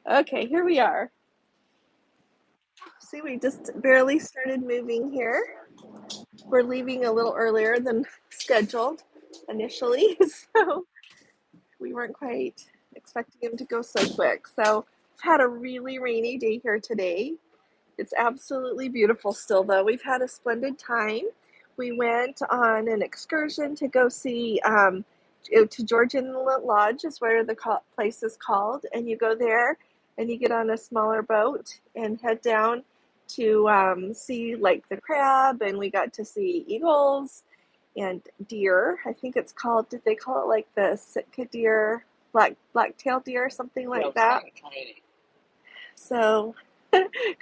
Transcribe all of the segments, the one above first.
Okay, here we are. See, we just barely started moving here. We're leaving a little earlier than scheduled initially, so we weren't quite expecting him to go so quick. So, we've had a really rainy day here today. It's absolutely beautiful still, though. We've had a splendid time. We went on an excursion to go see to Georgian Lodge is where the place is called, and you go there and you get on a smaller boat and head down to see like the crab, and we got to see eagles and deer. I think it's called. Did they call it like the Sitka deer, black-tailed deer, something like that? Tiny. So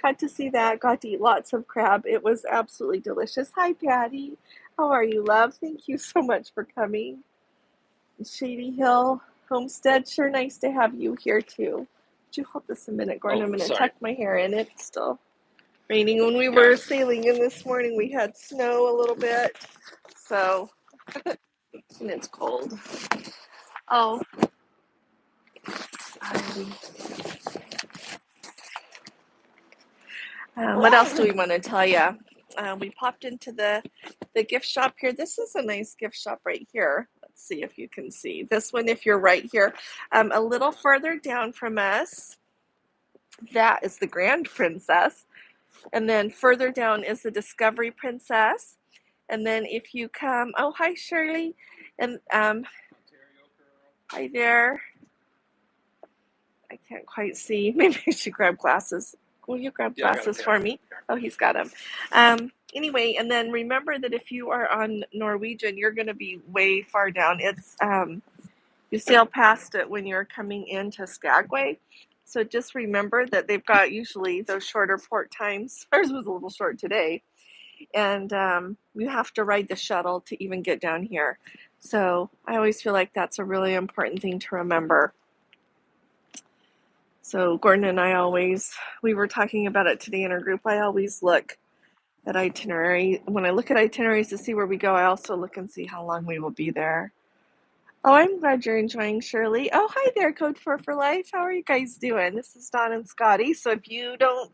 got to see that, got to eat lots of crab. It was absolutely delicious. Hi, Patty. How are you, love? Thank you so much for coming. Shady Hill Homestead, sure nice to have you here too. Would you hold this a minute, Gordon? I'm going to tuck my hair in. It's still raining. When we were sailing in this morning, we had snow a little bit, so, and it's cold. Oh, sorry. What else do we want to tell you? We popped into the gift shop here. This is a nice gift shop right here. Let's see if you can see this one if you're right here. A little further down from us, that is the Grand Princess. And then further down is the Discovery Princess. And then if you come, oh, hi, Shirley. And hi there. I can't quite see. Maybe I should grab glasses. Will you grab glasses for me? Oh, he's got them. Anyway, and then remember that if you are on Norwegian, you're going to be way far down. It's you sail past it when you're coming into Skagway. So just remember that they've got usually those shorter port times. Ours was a little short today. And you have to ride the shuttle to even get down here. So I always feel like that's a really important thing to remember. So Gordon and I we were talking about it today in our group. I always look at itinerary. When I look at itineraries to see where we go, I also look and see how long we will be there. Oh, I'm glad you're enjoying, Shirley. Oh, hi there, Code 4 for Life. How are you guys doing? This is Dawn and Scotty. So if you don't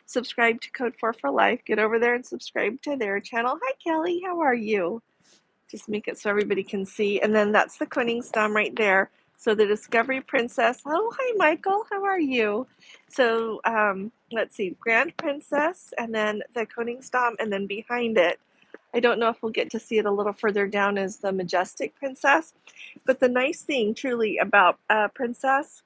subscribe to Code 4 for Life, get over there and subscribe to their channel. Hi, Kelly. How are you? Just make it so everybody can see. And then that's the Koningsdam right there. So the Discovery Princess. Oh, hi, Michael. How are you? So let's see, Grand Princess, and then the Koningsdam, and then behind it, I don't know if we'll get to see it a little further down, is the Majestic Princess. But the nice thing, truly, about Princess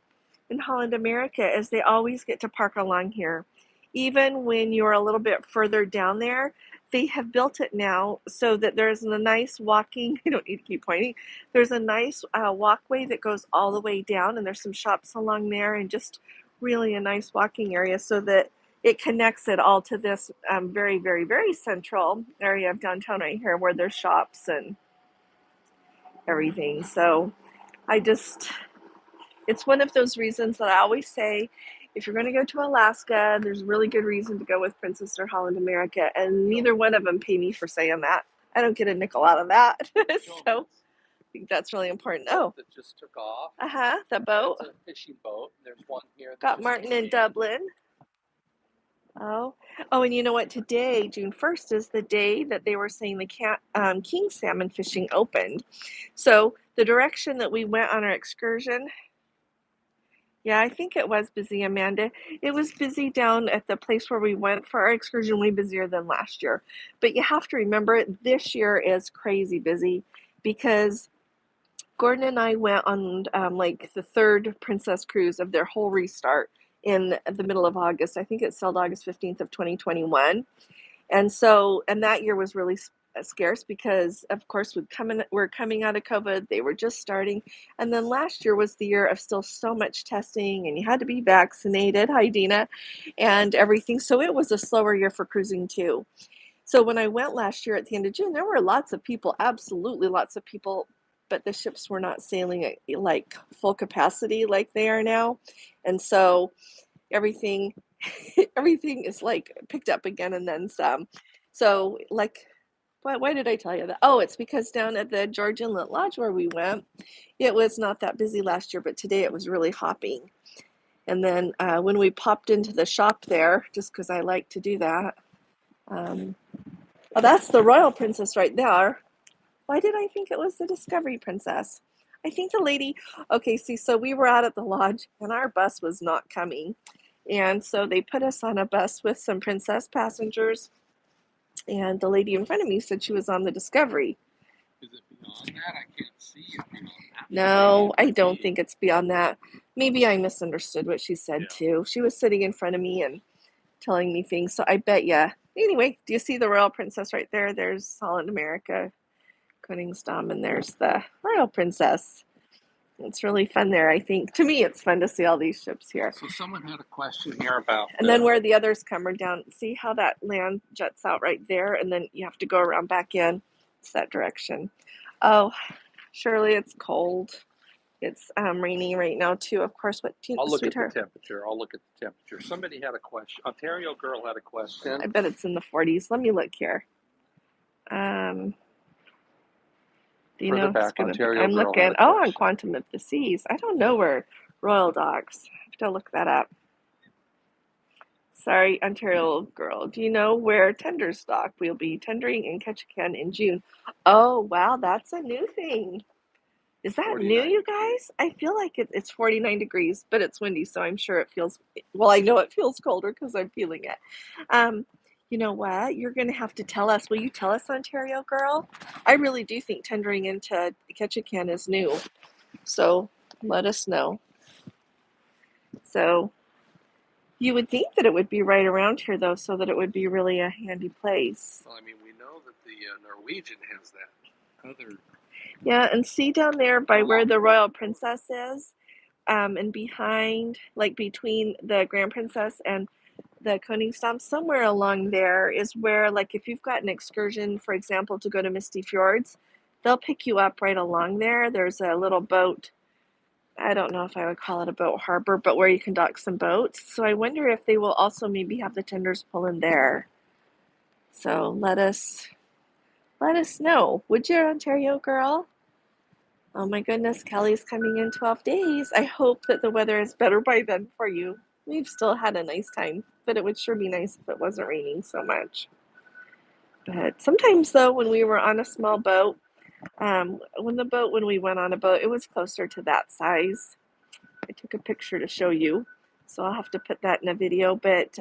in Holland, America, is they always get to park along here. Even when you're a little bit further down there, they have built it now so that there's a nice walking, I don't need to keep pointing, there's a nice walkway that goes all the way down, and there's some shops along there, and just really a nice walking area so that it connects it all to this very, very, very central area of downtown right here where there's shops and everything. So it's one of those reasons that I always say, if you're going to go to Alaska, there's a really good reason to go with Princess or Holland America, and neither one of them pay me for saying that. I don't get a nickel out of that. So I think that's really important. Oh, that just took off. The boat. It's a fishing boat. There's one here. Got Martin in Dublin. Oh, and you know what? Today, June 1st, is the day that they were saying the king salmon fishing opened. So the direction that we went on our excursion, yeah, I think it was busy, Amanda. It was busy down at the place where we went for our excursion, way busier than last year. But you have to remember, this year is crazy busy because Gordon and I went on like the third Princess cruise of their whole restart in the middle of August. I think it sailed August 15th of 2021. And that year was really scarce because, of course, we're coming out of COVID. They were just starting. And then last year was the year of still so much testing, and you had to be vaccinated, hi, Dina, and everything. So it was a slower year for cruising, too. So when I went last year at the end of June, there were lots of people, absolutely lots of people, but the ships were not sailing at like full capacity like they are now. And so everything is like picked up again and then some. So like, why did I tell you that? Oh, it's because down at the Georgian Lodge where we went, it was not that busy last year, but today it was really hopping. And then when we popped into the shop there, just because I like to do that, oh, that's the Royal Princess right there. Why did I think it was the Discovery Princess? I think the lady, okay, see, so we were out at the lodge and our bus was not coming. And so they put us on a bus with some princess passengers. And the lady in front of me said she was on the Discovery. Is it beyond that? I can't see it beyond that. No, I don't think it's beyond that. Maybe I misunderstood what she said too. She was sitting in front of me and telling me things, so I bet ya. Anyway, do you see the Royal Princess right there? There's Holland, America, Koningsdam, and there's the Royal Princess. It's really fun there, I think. To me, it's fun to see all these ships here. So someone had a question here about. And then where the others come are down. See how that land juts out right there, and then you have to go around back in. It's that direction. Oh, Shirley, it's cold. It's raining right now too. Of course, what do you, I'll look sweetheart? at the temperature. I'll look at the temperature. Somebody had a question. Ontario girl had a question. I bet it's in the 40s. Let me look here. Do you Further know? back, Ontario I'm girl looking. had a Oh, on question. Quantum of the Seas. I don't know where Royal Docks. I have to look that up. Sorry, Ontario girl. Do you know where tenders dock? We'll be tendering in Ketchikan in June. Oh, wow, that's a new thing. Is that new, 49 you guys? I feel like it's 49 degrees, but it's windy, so I'm sure it feels, well, I know it feels colder because I'm feeling it. Um, you know what? You're going to have to tell us. Will you tell us, Ontario girl? I really do think tendering into Ketchikan is new, so let us know. So you would think that it would be right around here, though, so that it would be really a handy place. Well, I mean, we know that the Norwegian has that other. Yeah, and see down there by where the Royal Princess is, and behind, like between the Grand Princess and the Koningsdam, somewhere along there is where, like, if you've got an excursion, for example, to go to Misty Fjords, they'll pick you up right along there. There's a little boat. I don't know if I would call it a boat harbor, but where you can dock some boats. So I wonder if they will also maybe have the tenders pull in there. So let us know, would you, Ontario girl? Oh my goodness, Kelly's coming in 12 days. I hope that the weather is better by then for you. We've still had a nice time, but it would sure be nice if it wasn't raining so much. But sometimes, though, when we were on a small boat, when we went on a boat, it was closer to that size. I took a picture to show you, so I'll have to put that in a video. But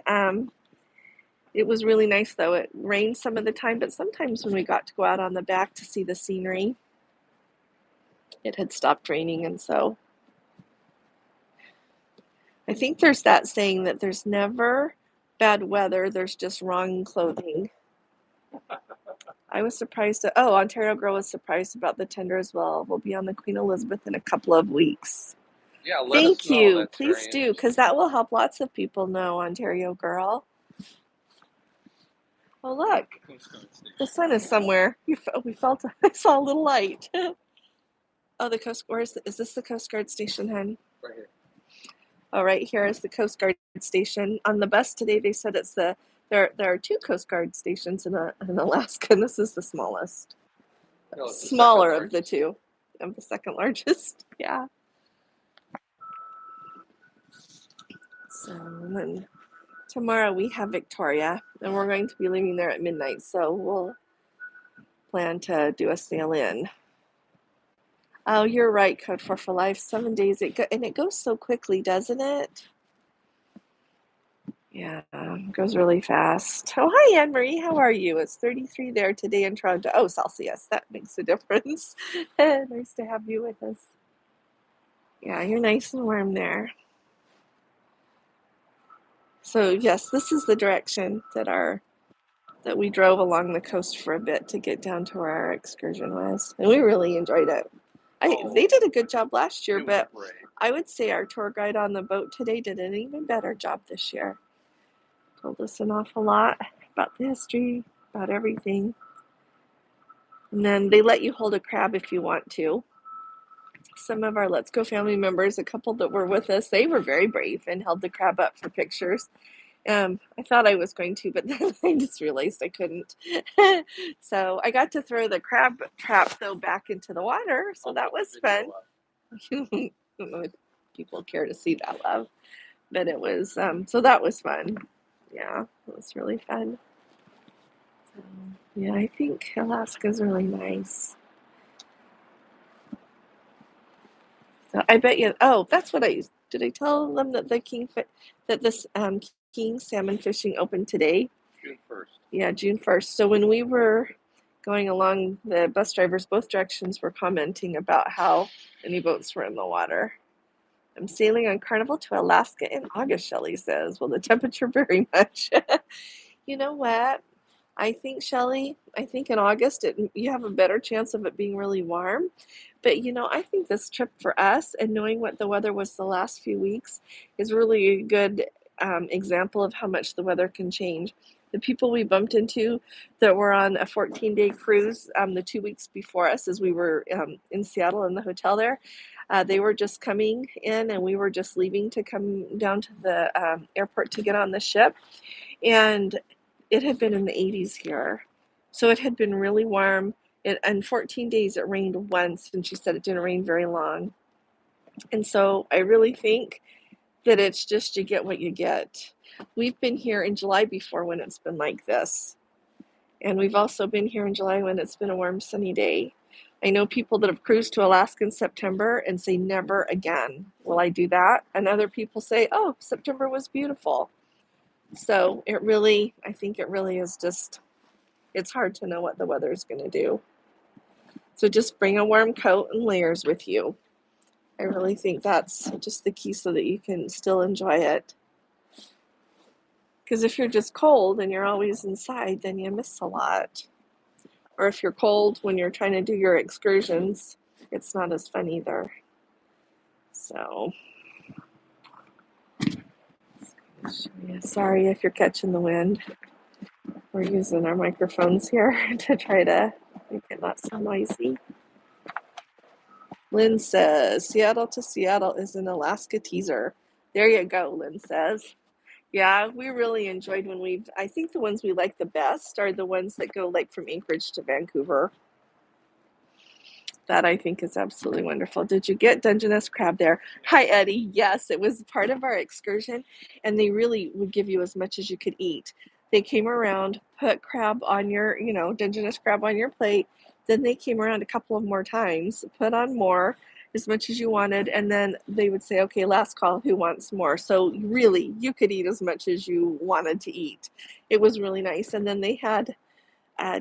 it was really nice, though. It rained some of the time, but sometimes when we got to go out on the back to see the scenery, it had stopped raining, and so I think there's that saying that there's never bad weather, there's just wrong clothing. I was surprised that, oh, Ontario Girl was surprised about the tender as well. We'll be on the Queen Elizabeth in a couple of weeks. Yeah, let Thank us know. you. That's Please do, because that will help lots of people know, Ontario Girl. Oh, look, the sun is somewhere. We felt, I saw a little light. Oh, the Coast, is this the Coast Guard station, hon? right here. Oh, right here is the Coast Guard station. On the bus today, they said there are two Coast Guard stations in Alaska, and this is the smallest. No, it's the Smaller second of the two, of the second largest. Yeah. So then tomorrow we have Victoria, and we're going to be leaving there at midnight. So we'll plan to do a sail in. Oh, you're right, Code for Life. 7 days, and it goes so quickly, doesn't it? Yeah, it goes really fast. Oh, hi, Anne Marie. How are you? It's 33 there today in Toronto. Oh, Celsius. That makes a difference. Nice to have you with us. Yeah, you're nice and warm there. So yes, this is the direction that we drove along the coast for a bit to get down to where our excursion was, and we really enjoyed it. They did a good job last year, but I would say our tour guide on the boat today did an even better job this year. Told us an awful lot about the history, about everything. And then they let you hold a crab if you want to. Some of our Let's Go family members, a couple that were with us, they were very brave and held the crab up for pictures. I thought I was going to, but then I just realized I couldn't. So I got to throw the crab trap, though, back into the water. So that was fun. I don't know if people care to see that, love. but it was so that was fun. Yeah, it was really fun. So, yeah, I think Alaska's really nice. So I bet you. Oh, that's what I did. I tell them that that this king salmon fishing opened today. June 1st. Yeah, June 1st. So when we were going along, the bus drivers both directions were commenting about how many boats were in the water. I'm sailing on Carnival to Alaska in August, Shelley says. Well, the temperature very much. You know what? I think, Shelley, I think in August you have a better chance of it being really warm. But I think this trip for us and knowing what the weather was the last few weeks is really a good example of how much the weather can change. The people we bumped into that were on a 14-day cruise the 2 weeks before us, as we were in Seattle in the hotel there, they were just coming in and we were just leaving to come down to the airport to get on the ship. And it had been in the 80s here. So it had been really warm. In 14 days, it rained once, and she said it didn't rain very long. And so I really think that it's just you get what you get. We've been here in July before when it's been like this. And we've also been here in July when it's been a warm, sunny day. I know people that have cruised to Alaska in September and say, never again will I do that. And other people say, oh, September was beautiful. So I think it really is just, it's hard to know what the weather is going to do. So just bring a warm coat and layers with you. I really think that's just the key so that you can still enjoy it. Because if you're just cold and you're always inside, then you miss a lot. Or if you're cold when you're trying to do your excursions, it's not as fun either. So, sorry if you're catching the wind. We're using our microphones here to try to make it not so noisy. Lynn says, Seattle to Seattle is an Alaska teaser. There you go, Lynn says. Yeah, we really enjoyed I think the ones we like the best are the ones that go like from Anchorage to Vancouver. That I think is absolutely wonderful. Did you get Dungeness crab there? Hi, Eddie. Yes, it was part of our excursion, and they really would give you as much as you could eat. They came around, put crab on your, Dungeness crab on your plate. Then they came around a couple of more times, put on more, as much as you wanted, and then they would say, okay, last call, who wants more? So really, you could eat as much as you wanted to eat. It was really nice. And then they had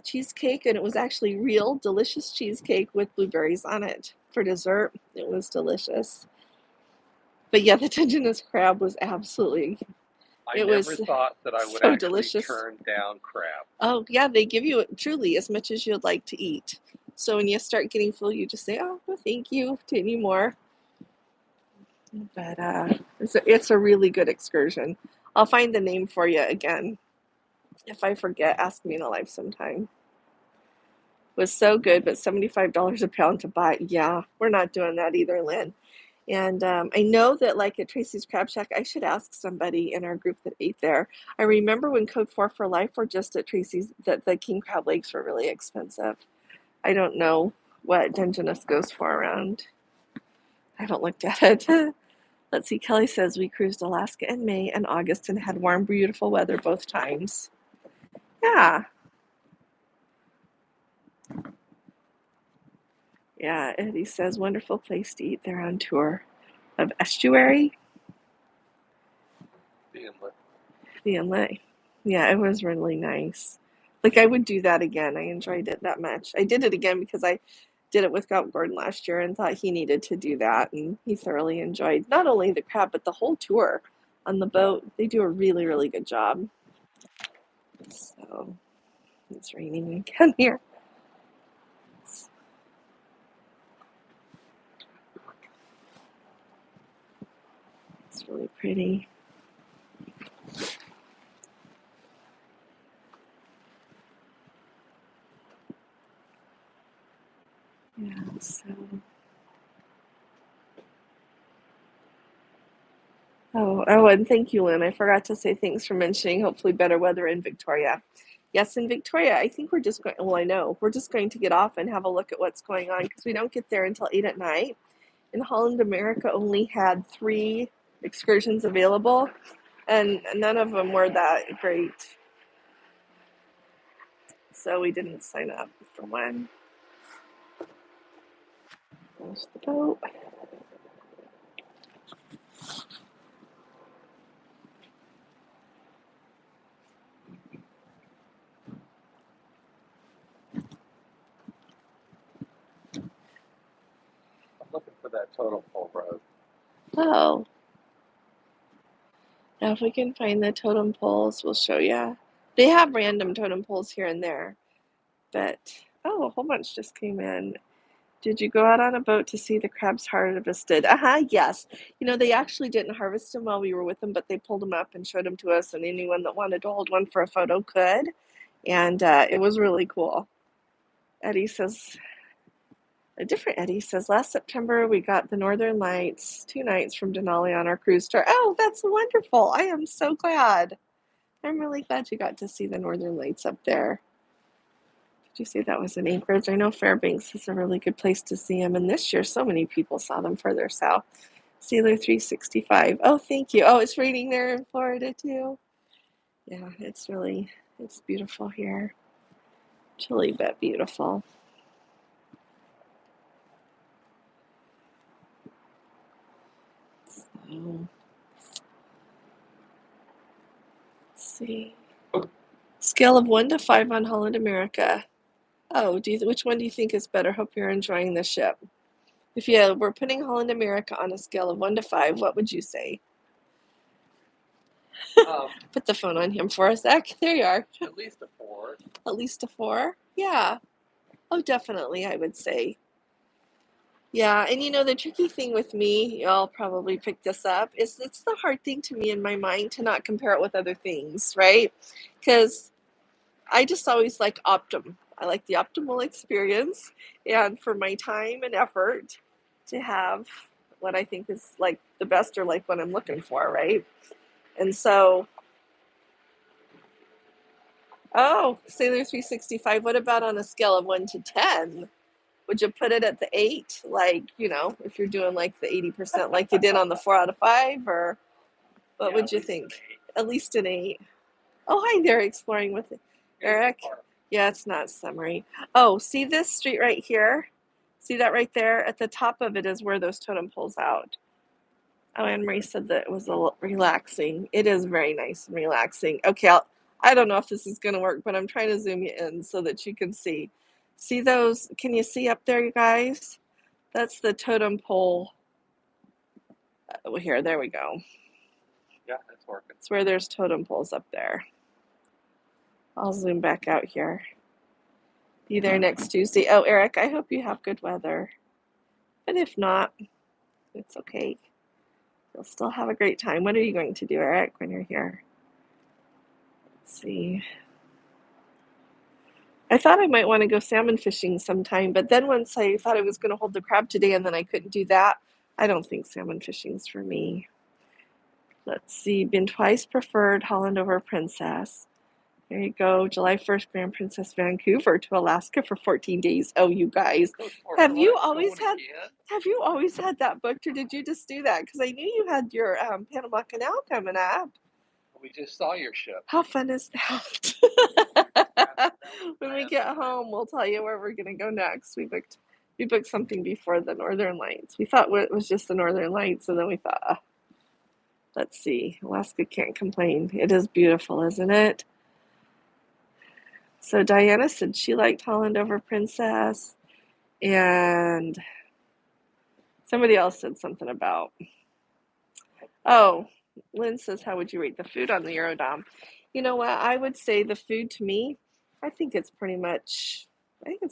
cheesecake, and it was actually real delicious cheesecake with blueberries on it for dessert. It was delicious. But yeah, the Dungeness crab was absolutely, I it never was thought that I would so actually delicious. turn down crab. Oh yeah, they give you truly as much as you'd like to eat. So when you start getting full, you just say, oh, well, thank you to any more. But it's a really good excursion. I'll find the name for you again. If I forget, ask me in a life sometime. Was so good, but $75 a pound to buy. Yeah, we're not doing that either, Lynn. And I know that, like at Tracy's Crab Shack, I should ask somebody in our group that ate there. I remember when Code 4 for Life were just at Tracy's, that the king crab legs were really expensive. I don't know what Dungeness goes for around. I haven't looked at it. Let's see, Kelly says we cruised Alaska in May and August and had warm, beautiful weather both times. Yeah. Yeah, Eddie says wonderful place to eat there on tour of Estuary. The inlet. The inlet. Yeah, it was really nice. Like I would do that again. I enjoyed it that much. I did it again because I did it with Scout Gordon last year and thought he needed to do that, and he thoroughly enjoyed not only the crab but the whole tour on the boat. They do a really, really good job. So it's raining again here. It's really pretty. Yeah, so. Oh, and thank you, Lynn. I forgot to say thanks for mentioning hopefully better weather in Victoria. Yes, in Victoria, I think we're just going, well, I know, we're just going to get off and have a look at what's going on because we don't get there until 8 at night. In Holland, America only had 3 excursions available, and none of them were that great. So we didn't sign up for one. There's the boat. I'm looking for that totem pole road. Oh. Now if we can find the totem poles, we'll show you. They have random totem poles here and there, but oh, a whole bunch just came in. Did you go out on a boat to see the crabs harvested? Yes. You know, they actually didn't harvest them while we were with them, but they pulled them up and showed them to us, and anyone that wanted to hold one for a photo could. And it was really cool. Eddie says, a different Eddie says, last September we got the Northern Lights 2 nights from Denali on our cruise tour. Oh, that's wonderful. I am so glad. I'm really glad you got to see the Northern Lights up there. Did you say that was in Anchorage? I know Fairbanks is a really good place to see them, and this year so many people saw them further south. Sailor 365. Oh, thank you. Oh, it's raining there in Florida too. Yeah, it's beautiful here. Chilly but beautiful. So, let's see. Scale of 1 to 5 on Holland America. Oh, which one do you think is better? Hope you're enjoying the ship. If you were putting Holland America on a scale of 1 to 5, what would you say? Put the phone on him for a sec. There you are. At least a 4. At least a 4? Yeah. Oh, definitely, I would say. Yeah, and you know, the tricky thing with me, y'all probably picked this up, is it's the hard thing to me in my mind to not compare it with other things, right? Because I just always like Optum. I like the optimal experience, and for my time and effort to have what I think is like the best or like what I'm looking for, right? And so, oh, Sailor 365, what about on a scale of 1 to 10? Would you put it at the 8? Like, you know, if you're doing like the 80% like you did on the 4 out of 5, or what would you think? At least an 8. Oh, hi there, exploring with Eric. Yeah, it's not summary. Oh, see this street right here? See that right there? At the top of it is where those totem poles out. Oh, Anne Marie said that it was a little relaxing. It is very nice and relaxing. Okay, I don't know if this is going to work, but I'm trying to zoom you in so that you can see. See those? Can you see up there, you guys? That's the totem pole. Here, there we go. Yeah, that's working. It's where there's totem poles up there. I'll zoom back out here. Be there next Tuesday. Oh, Eric, I hope you have good weather. But if not, it's okay. You'll still have a great time. What are you going to do, Eric, when you're here? Let's see. I thought I might want to go salmon fishing sometime, but then once I thought I was going to hold the crab today and then I couldn't do that, I don't think salmon fishing's for me. Let's see. Been twice, preferred Holland over Princess. There you go. July 1st, Grand Princess Vancouver to Alaska for 14 days. Oh, you guys. Have you always had that booked, or did you just do that? Because I knew you had your Panama Canal coming up. We just saw your ship. How fun is that? When we get home, we'll tell you where we're going to go next. We booked something before the Northern Lights. We thought it was just the Northern Lights, and then we thought, let's see. Alaska can't complain. It is beautiful, isn't it? So Diana said she liked Holland over Princess, and somebody else said something about, oh, Lynn says, how would you rate the food on the Eurodam? You know what? I would say the food to me, I think it's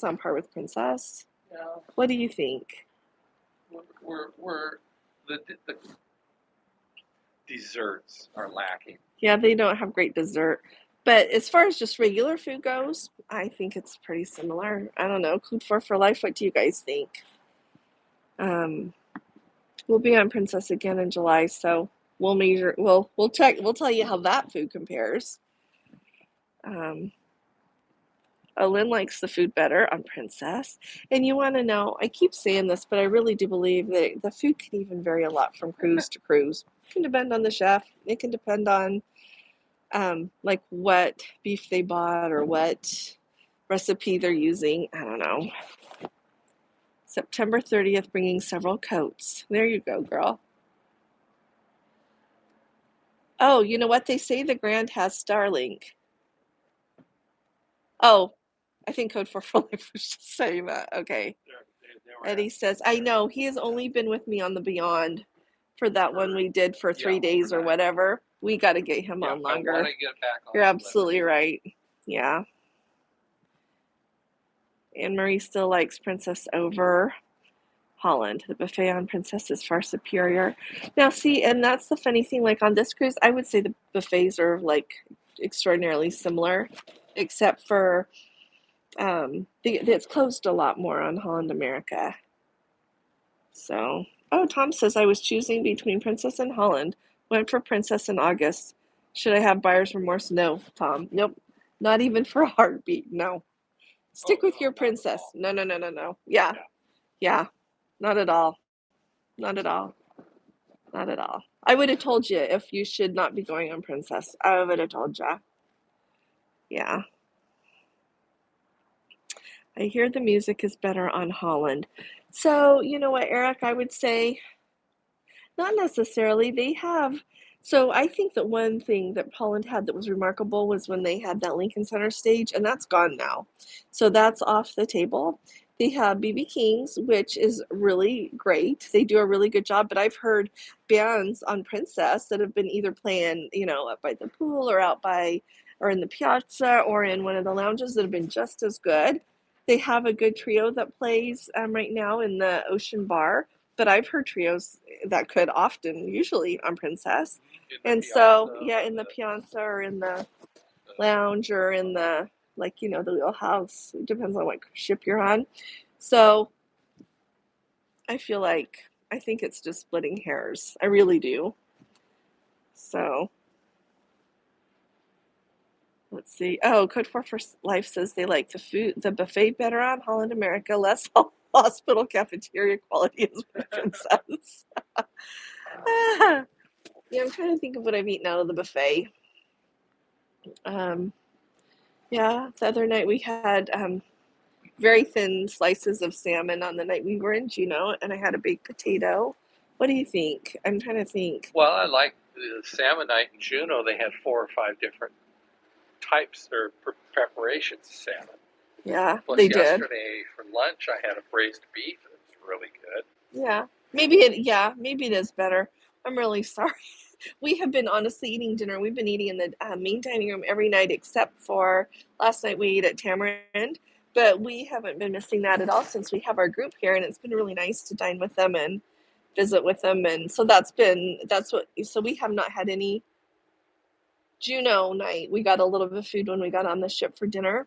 on par with Princess. Yeah. What do you think? The desserts are lacking. Yeah, they don't have great dessert. But as far as just regular food goes, I think it's pretty similar. I don't know. Food for life. What do you guys think? We'll be on Princess again in July, so we'll measure. We'll check. We'll tell you how that food compares. Lynn likes the food better on Princess. And you want to know, I keep saying this, but I really do believe that the food can even vary a lot from cruise to cruise. It can depend on the chef. It can depend on like what beef they bought or what recipe they're using. I don't know. September 30th, bringing several coats. There you go, girl. Oh, you know what? They say the Grand has Starlink. Oh, I think Code 4 for Life was just saying that. Okay. Eddie says, I know. He has only been with me on the Beyond for that one we did for 3 days or whatever. We got to get him on longer. I want to get back on. You're absolutely right. Yeah. Anne Marie still likes Princess over Holland. The buffet on Princess is far superior. Now, see, and that's the funny thing. Like on this cruise, I would say the buffets are like extraordinarily similar, except for it's closed a lot more on Holland America. So, oh, Tom says I was choosing between Princess and Holland. Went for Princess in August. Should I have buyer's remorse? No, Tom. Nope. Not even for a heartbeat. No. Stick with your Princess. No, no, no, no, no. Yeah. Yeah. Not at all. Not at all. Not at all. I would have told you if you should not be going on Princess. I would have told you. Yeah. I hear the music is better on Holland. So, you know what, Eric, I would say not necessarily. So I think that one thing that Holland had that was remarkable was when they had that Lincoln Center stage, and that's gone now. So that's off the table. They have BB King's, which is really great. They do a really good job, but I've heard bands on Princess that have been either playing, up by the pool or or in the piazza or in one of the lounges that have been just as good. They have a good trio that plays right now in the Ocean Bar, but I've heard trios that could often, usually on Princess. And so, yeah, in the piazza or in the lounge or in the, the little house. It depends on what ship you're on. So I think it's just splitting hairs. I really do. So let's see. Oh, Code 4 for Life says they like the buffet better on Holland America, less hospital cafeteria quality as with Princess. Yeah, I'm trying to think of what I've eaten out of the buffet. Yeah, the other night we had very thin slices of salmon on the night we were in Juneau, and I had a baked potato. What do you think? I'm trying to think. Well, I like the salmon night in Juneau. They had 4 or 5 different types or preparations of salmon. Yeah, Plus, they did. yesterday for lunch, I had a braised beef. It was really good. Yeah, maybe it is better. I'm really sorry. We have been honestly eating dinner. We've been eating in the main dining room every night except for last night we ate at Tamarind. But we haven't been missing that at all since we have our group here, and it's been really nice to dine with them and visit with them. And so so we have not had any Juneau night. We got a little bit of food when we got on the ship for dinner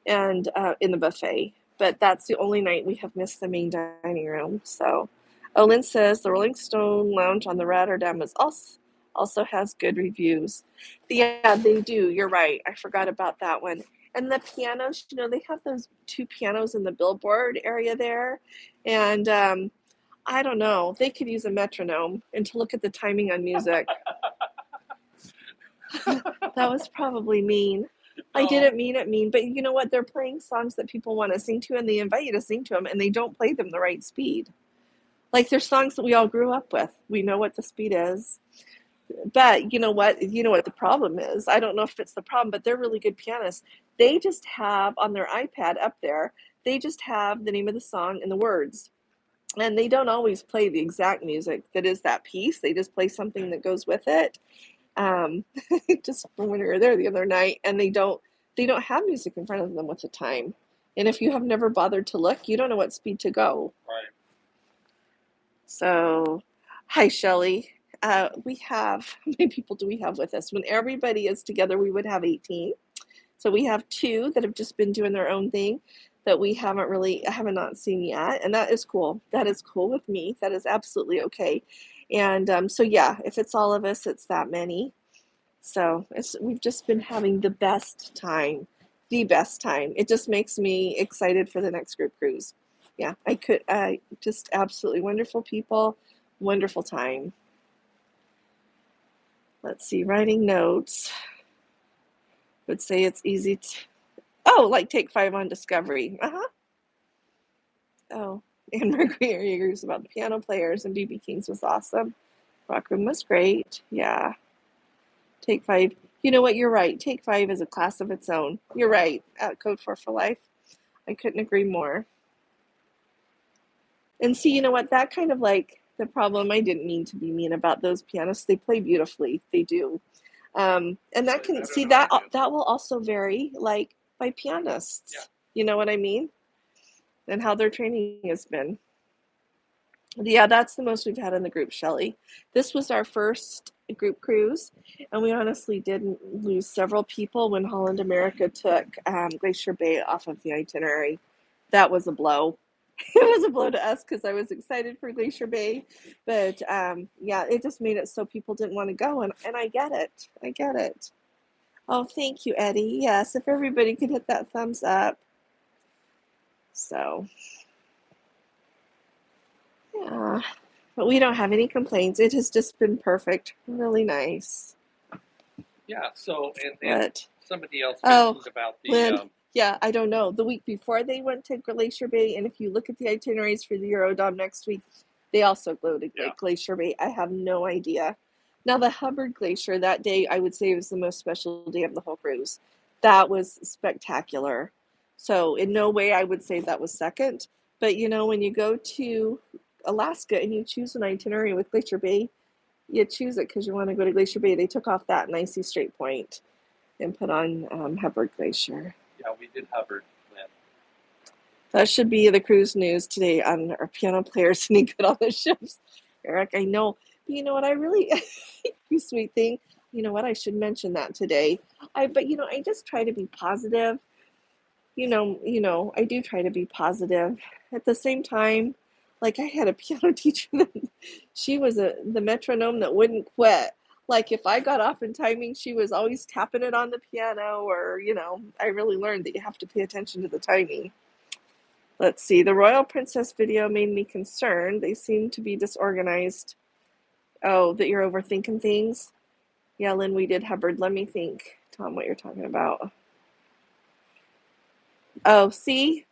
and in the buffet. But that's the only night we have missed the main dining room. So, Olin says the Rolling Stone Lounge on the Rotterdam is also has good reviews. Yeah, they do. You're right. I forgot about that one. And the pianos, they have those 2 pianos in the billboard area there. And I don't know. They could use a metronome and to look at the timing on music. That was probably mean. I didn't mean it mean, but you know what? They're playing songs that people want to sing to, and they invite you to sing to them, and they don't play them the right speed. Like they're songs that we all grew up with. We know what the speed is. But you know what? You know what the problem is? I don't know if it's the problem, but they're really good pianists. They just have on their iPad up there, they just have the name of the song and the words. And they don't always play the exact music that is that piece. They just play something that goes with it. Just when we were there the other night, and they don't have music in front of them with the time. And if you have never bothered to look, you don't know what speed to go. Right. So, hi, Shelley. How many people do we have with us? When everybody is together, we would have 18. So we have 2 that have just been doing their own thing that I haven't not seen yet. And that is cool. That is cool with me. That is absolutely okay. And so, yeah, if it's all of us, it's that many. So we've just been having the best time. It just makes me excited for the next group cruise. Yeah, just absolutely wonderful people, wonderful time. Let's see, writing notes. Would say it's easy to, oh, like take 5 on Discovery. Uh-huh. Oh, and Mercury agrees about the piano players and BB King's was awesome. Rock Room was great. Yeah. Take 5. You know what? You're right. Take 5 is a class of its own. You're right. Code 4 for life. I couldn't agree more. And see, you know what? That kind of like the problem. I didn't mean to be mean about those pianists. They play beautifully. They do. And that can see that that will also vary like by pianists. Yeah. You know what I mean? And how their training has been. Yeah, that's the most we've had in the group, Shelley. This was our first group cruise, and we honestly did lose several people when Holland America took Glacier Bay off of the itinerary. That was a blow. It was a blow to us because I was excited for Glacier Bay, but yeah, it just made it so people didn't want to go, and I get it. I get it. Oh, thank you, Eddie. Yes, if everybody could hit that thumbs up. So, yeah. But we don't have any complaints. It has just been perfect. Really nice. Yeah. So, and But, somebody else oh, mentioned about the Lynn, yeah, I don't know. The week before they went to Glacier Bay, and if you look at the itineraries for the Eurodam next week, they also go to Yeah. Glacier Bay. I have no idea. Now, the Hubbard Glacier, that day, I would say was the most special day of the whole cruise. That was spectacular. So, in no way I would say that was second. But, you know, when you go to Alaska and you choose an itinerary with Glacier Bay, you choose it because you want to go to Glacier Bay. They took off that Nicey Straight Point and put on Hubbard Glacier. Yeah, we did Hubbard. Lynn. That should be the cruise news today on our piano players sneaking good on the ships. Eric, I know. But you know what? I really, you sweet thing. You know what? I should mention that today. But you know, I just try to be positive. I do try to be positive. At the same time, like I had a piano teacher that she was the metronome that wouldn't quit. Like if I got off in timing, she was always tapping it on the piano, or I really learned that you have to pay attention to the timing. Let's see. The Royal Princess video made me concerned. They seem to be disorganized. Oh, that you're overthinking things? Yeah, Lynn, we did Hubbard. Let me think, Tom, what you're talking about. Oh, see?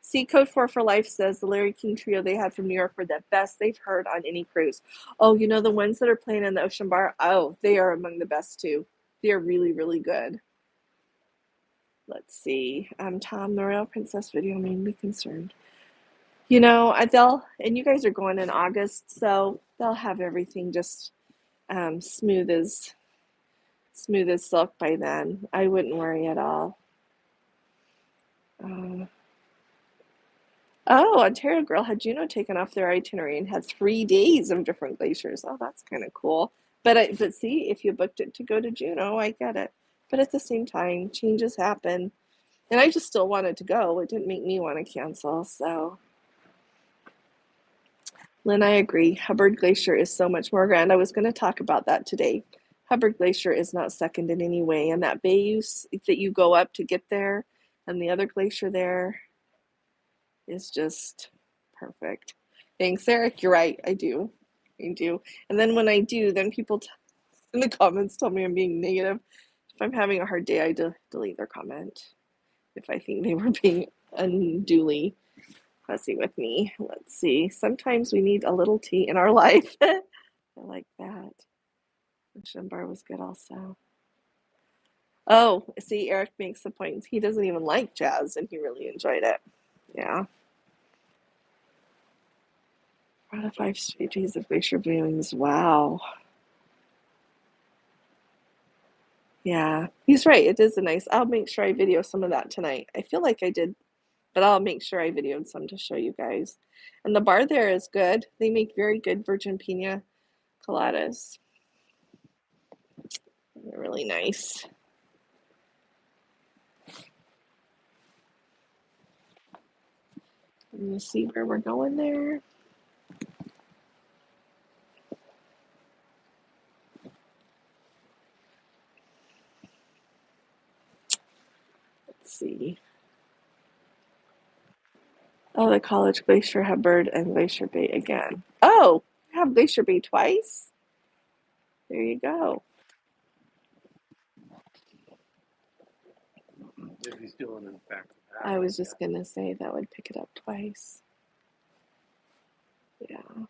See, Code 4 for Life says the Larry King trio they had from New York were the best they've heard on any cruise. Oh, you know, the ones that are playing in the Ocean Bar? Oh, they are among the best too. They are really, really good. Let's see. Tom, the Royal Princess video made me concerned. You know, and you guys are going in August, so they'll have everything just smooth as silk by then. I wouldn't worry at all. Uh, oh, Ontario Girl had Juneau taken off their itinerary and had 3 days of different glaciers. Oh, that's kind of cool. But see, if you booked it to go to Juneau, I get it. But at the same time, changes happen, and I just still wanted to go. It didn't make me want to cancel. So, Lynn, I agree. Hubbard Glacier is so much more grand. I was going to talk about that today. Hubbard Glacier is not second in any way, and that bay that you go up to get there, and the other glacier there is just perfect. Thanks, Eric. You're right. I do. I do. And then when I do, then people in the comments tell me I'm being negative. If I'm having a hard day, I delete their comment if I think they were being unduly fussy with me. Let's see. Sometimes we need a little tea in our life. I like that. Ocean Bar was good also. Oh, see, Eric makes the point. He doesn't even like jazz, and he really enjoyed it. Yeah. 4 out of 5 straight days of glacier viewings. Wow. Yeah, he's right. It is a nice. I'll make sure I video some of that tonight. I feel like I did, but I'll make sure I videoed some to show you guys. And the bar there is good. They make very good virgin pina coladas. They're really nice. Let me see where we're going there. Let's see. Oh, the College Glacier Hubbard and Glacier Bay again. Oh, I have Glacier Bay twice. There you go. If he's doing it back to back. I was just going to say that would pick it up twice. Yeah.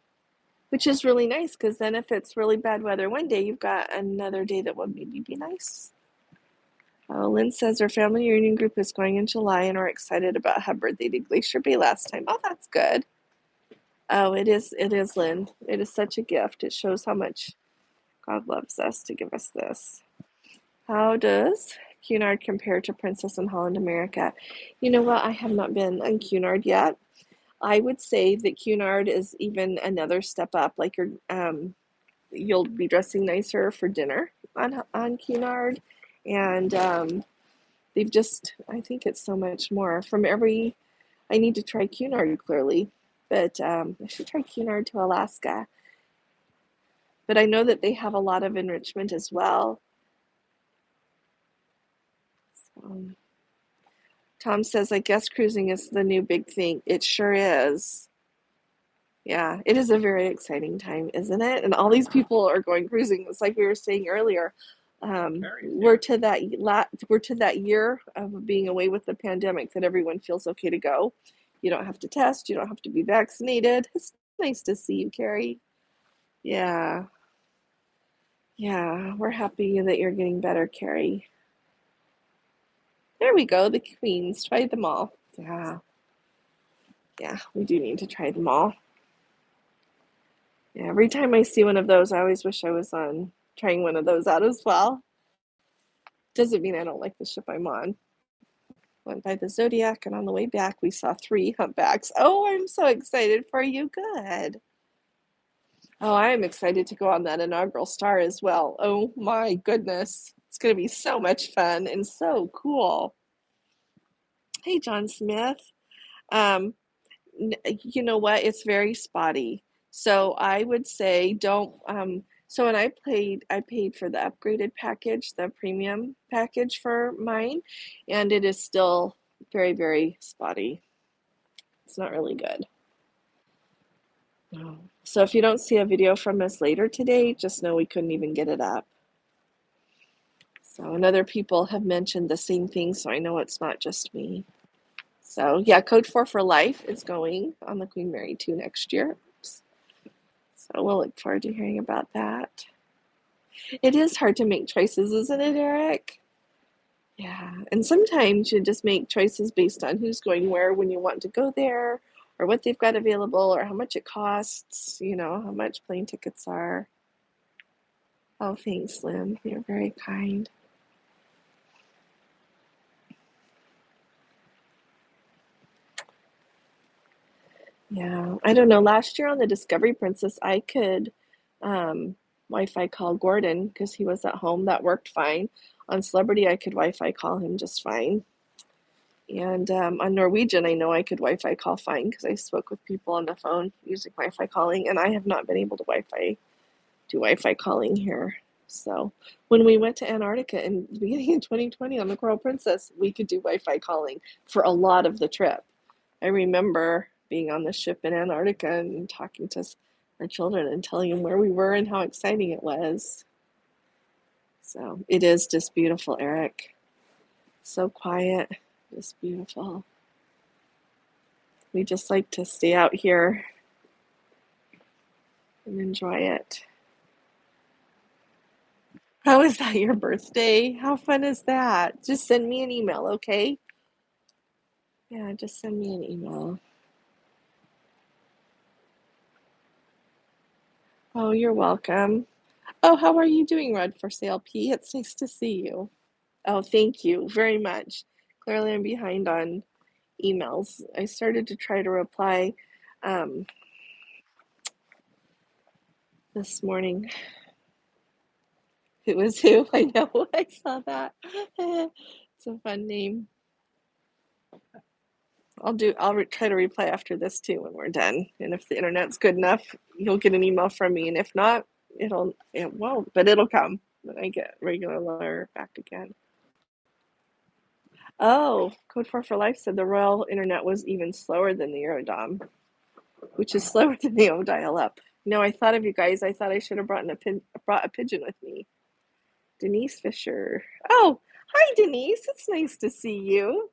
Which is really nice because then if it's really bad weather one day, you've got another day that will maybe be nice. Lynn says her family reunion group is going in July and are excited about Hubbard. They did Glacier Bay last time. Oh, that's good. Oh, it is, Lynn. It is such a gift. It shows how much God loves us to give us this. How does Cunard compare to Princess and Holland America? You know what? I have not been on Cunard yet. I would say that Cunard is even another step up. Like you'll be dressing nicer for dinner on Cunard, and they've just. I think it's so much more. From every, I need to try Cunard clearly, but I should try Cunard to Alaska. But I know that they have a lot of enrichment as well. So, Tom says, I guess cruising is the new big thing. It sure is. Yeah, it is a very exciting time, isn't it? And all these people are going cruising. It's like we were saying earlier. We're to that year of being away with the pandemic that everyone feels okay to go. You don't have to test. You don't have to be vaccinated. It's nice to see you, Carrie. Yeah, yeah. We're happy that you're getting better, Carrie. There we go. The queens. Try them all. Yeah, yeah. We do need to try them all. Yeah, every time I see one of those, I always wish I was on trying one of those out as well. Doesn't mean I don't like the ship I'm on. Went by the Zodiac, and on the way back, we saw 3 humpbacks. Oh, I'm so excited for you. Good. Oh, I am excited to go on that inaugural star as well. Oh my goodness. It's going to be so much fun and so cool. Hey, John Smith. Um, you know what? It's very spotty. So I would say don't. So when I paid for the upgraded package, the premium package for mine, and it is still very, very spotty. It's not really good. No. So if you don't see a video from us later today, just know we couldn't even get it up. So, and other people have mentioned the same thing, so I know it's not just me. So yeah, Code 4 for Life is going on the Queen Mary 2 next year. So we'll look forward to hearing about that. It is hard to make choices, isn't it, Eric? Yeah, and sometimes you just make choices based on who's going where when you want to go there, or what they've got available, or how much it costs, how much plane tickets are. Oh, thanks, Lynn. You're very kind. Yeah, I don't know. Last year on the Discovery Princess, I could Wi-Fi call Gordon because he was at home. That worked fine. On Celebrity, I could Wi-Fi call him just fine. And on Norwegian, I know I could Wi-Fi call fine because I spoke with people on the phone using Wi-Fi calling, and I have not been able to do Wi-Fi calling here. So when we went to Antarctica in the beginning of 2020 on the Coral Princess, we could do Wi-Fi calling for a lot of the trip. I remember being on the ship in Antarctica and talking to our children and telling them where we were and how exciting it was. So it is just beautiful, Eric. So quiet, just beautiful. We just like to stay out here and enjoy it. How is that your birthday? How fun is that? Just send me an email, okay? Yeah, just send me an email. Oh, you're welcome. Oh, how are you doing, Red for Sale P? It's nice to see you. Oh, thank you very much. Clearly, I'm behind on emails. I started to try to reply um, this morning. It was who? I know. I saw that. It's a fun name. I'll try to reply after this too when we're done. And if the internet's good enough, you'll get an email from me. And if not, it won't, but it'll come when I get regular back again. Oh, Code 4 for Life said the Royal Internet was even slower than the Eurodam, which is slower than the O dial up. No, I thought of you guys. I thought I should have brought a pigeon with me. Denise Fisher. Oh, hi Hi, Denise. It's nice to see you.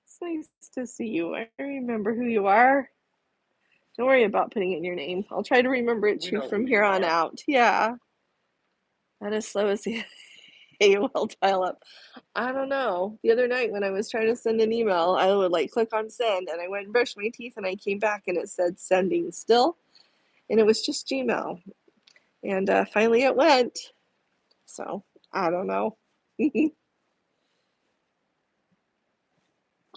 It's nice to see you. I remember who you are. Don't worry about putting in your name. I'll try to remember it We too know from who here you on are. out. Yeah. Not as slow as the AOL dial up. I don't know. The other night when I was trying to send an email, I would like click on send and I went and brushed my teeth and I came back and it said sending still. And it was just Gmail. And finally it went. So I don't know.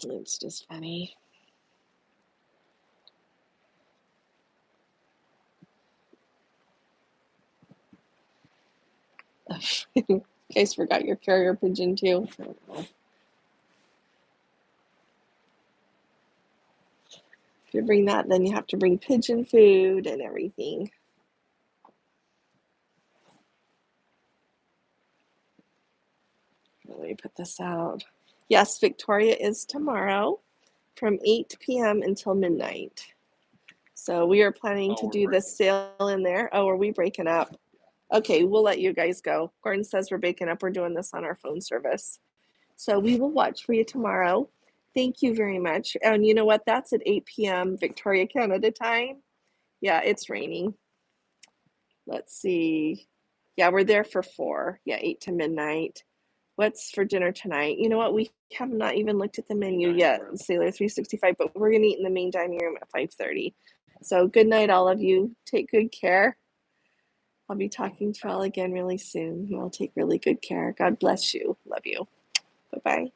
It's just funny. You guys forgot your carrier pigeon too. I don't know. If you bring that, then you have to bring pigeon food and everything. Let me put this out. Yes, Victoria is tomorrow from 8 p.m. until midnight. So we are planning to do the sale in there. Oh, are we breaking up? Okay, we'll let you guys go. Gordon says we're breaking up. We're doing this on our phone service. So we will watch for you tomorrow. Thank you very much. And you know what? That's at 8 p.m. Victoria, Canada time. Yeah, it's raining. Let's see. Yeah, we're there for 4. Yeah, 8 to midnight. What's for dinner tonight? You know what? We have not even looked at the menu yet, Sailor 365, but we're going to eat in the main dining room at 5:30. So good night, all of you. Take good care. I'll be talking to you all again really soon. You all take really good care. God bless you. Love you. Bye-bye.